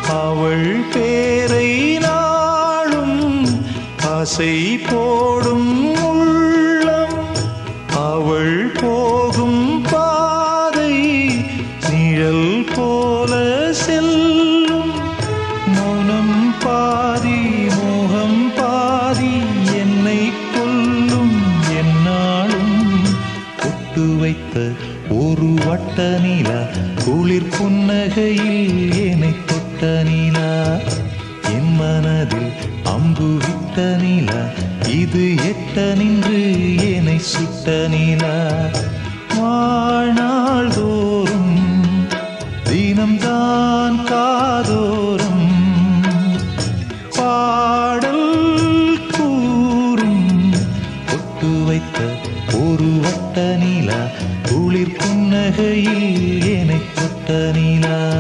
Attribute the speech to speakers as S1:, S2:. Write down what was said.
S1: அவள் பேரை நாளும் ஆசை போடும் உள்ளம். அவள் போகும் பாதை நிழல் போல செல்லும். மௌனம் பாதி மோகம் பாதி என்னை கொல்லும் என்னாலும். பொட்டு வைத்த ஒரு வட்ட நிலா குளிர் புன்னகையில் என்னை தொட்ட நிலா. என் மனதில் அம்பு விட்ட நிலா இது எட்ட நின்று என்னை சுட்ட நிலா. வாழ்நாள் தோறும் தினம்தான் காதோறும் பாடல் கூறும். பொட்டு வைத்த ஒரு வட்ட நிலா குளிர் புன்னகையில் என்னை தொட்ட நிலா.